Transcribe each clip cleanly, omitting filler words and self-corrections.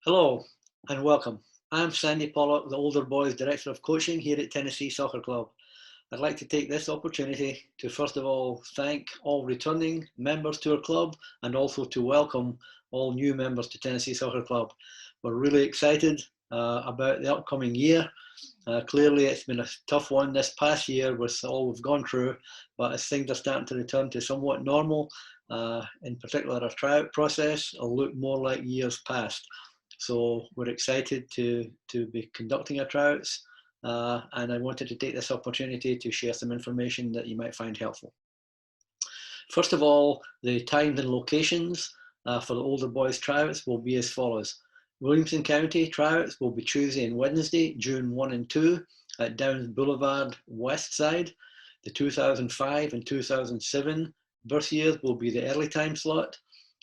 Hello and welcome. I'm Sandy Pollock, the Older Boys Director of Coaching here at Tennessee Soccer Club. I'd like to take this opportunity to first of all thank all returning members to our club and also to welcome all new members to Tennessee Soccer Club. We're really excited about the upcoming year. Clearly it's been a tough one this past year with all we've gone through, but as things are starting to return to somewhat normal, in particular our tryout process will look more like years past. So we're excited to be conducting our tryouts, and I wanted to take this opportunity to share some information that you might find helpful. First of all, the times and locations for the older boys tryouts will be as follows. Williamson County tryouts will be Tuesday and Wednesday, June 1 and 2 at Downs Boulevard West Side. The 2005 and 2007 birth years will be the early time slot,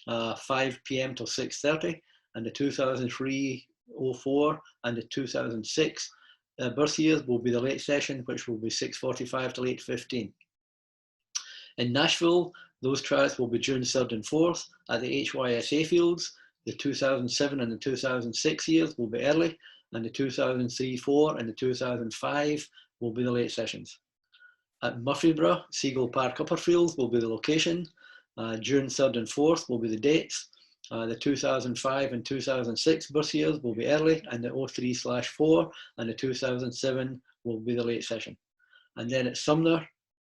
5 p.m. till 6:30. And the 2003-04 and the 2006 birth years will be the late session, which will be 6:45 till 8:15. In Nashville, those tryouts will be June 3rd and 4th at the HYSA fields. The 2007 and the 2006 years will be early, and the 2003-04 and the 2005 will be the late sessions. At Murfreesboro, Seagull Park Upperfields will be the location. June 3rd and 4th will be the dates. The 2005 and 2006 birth years will be early, and the 03/4 and the 2007 will be the late session. And then at Sumner,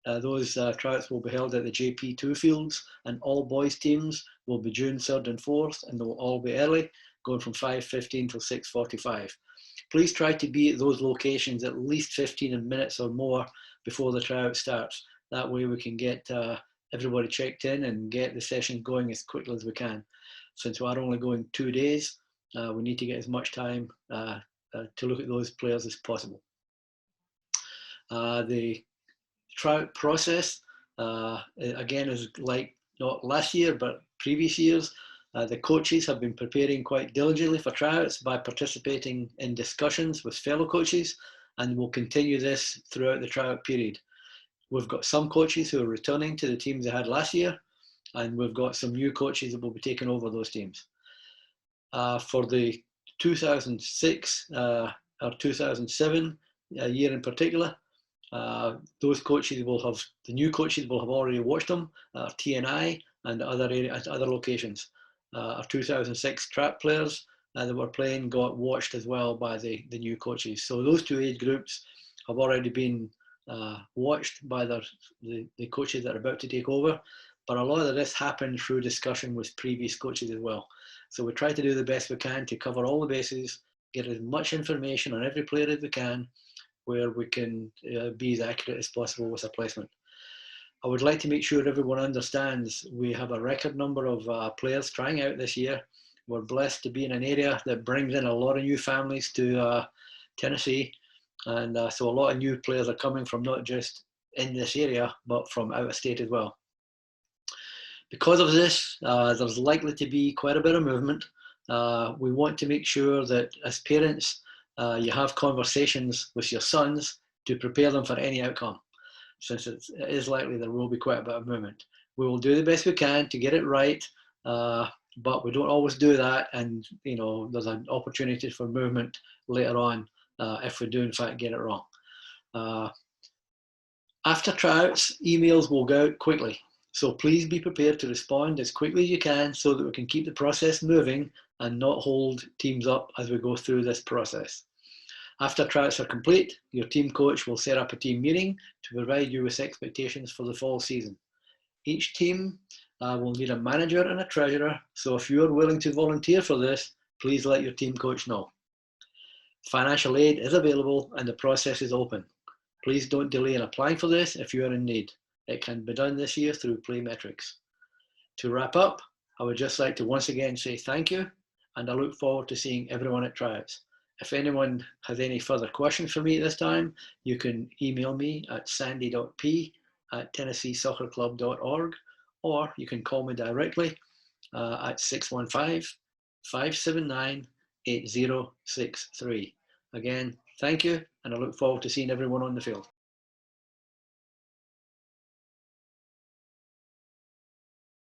those tryouts will be held at the JP2 fields, and all boys teams will be June 3rd and 4th, and they'll all be early, going from 5:15 till 6:45. Please try to be at those locations at least 15 minutes or more before the tryout starts. That way we can get everybody checked in and get the session going as quickly as we can. Since we are only going 2 days, we need to get as much time to look at those players as possible. The tryout process, again, is like not last year, but previous years. The coaches have been preparing quite diligently for tryouts by participating in discussions with fellow coaches, and will continue this throughout the tryout period. We've got some coaches who are returning to the teams they had last year, and we've got some new coaches that will be taking over those teams. For the 2006 or 2007 year in particular, those coaches will have, the new coaches will have already watched them at TNI and at other locations. Our 2006 trap players that were playing got watched as well by the new coaches. So those two age groups have already been watched by the coaches that are about to take over. But a lot of this happened through discussion with previous coaches as well. So we try to do the best we can to cover all the bases, get as much information on every player as we can, where we can be as accurate as possible with our placement. I would like to make sure everyone understands we have a record number of players trying out this year. We're blessed to be in an area that brings in a lot of new families to Tennessee. And so a lot of new players are coming from not just in this area, but from out of state as well. Because of this, there's likely to be quite a bit of movement. We want to make sure that as parents, you have conversations with your sons to prepare them for any outcome, since it is likely there will be quite a bit of movement. We will do the best we can to get it right, but we don't always do that, and there's an opportunity for movement later on if we do in fact get it wrong. After tryouts, emails will go out quickly. So please be prepared to respond as quickly as you can so that we can keep the process moving and not hold teams up as we go through this process. After tryouts are complete, your team coach will set up a team meeting to provide you with expectations for the fall season. Each team will need a manager and a treasurer, so if you are willing to volunteer for this, please let your team coach know. Financial aid is available and the process is open. Please don't delay in applying for this if you are in need. It can be done this year through Playmetrics. To wrap up, I would just like to once again say thank you, and I look forward to seeing everyone at tryouts. If anyone has any further questions for me at this time, you can email me at sandy.p@tennesseesoccerclub.org, or you can call me directly at 615-579-8063. Again, thank you, and I look forward to seeing everyone on the field.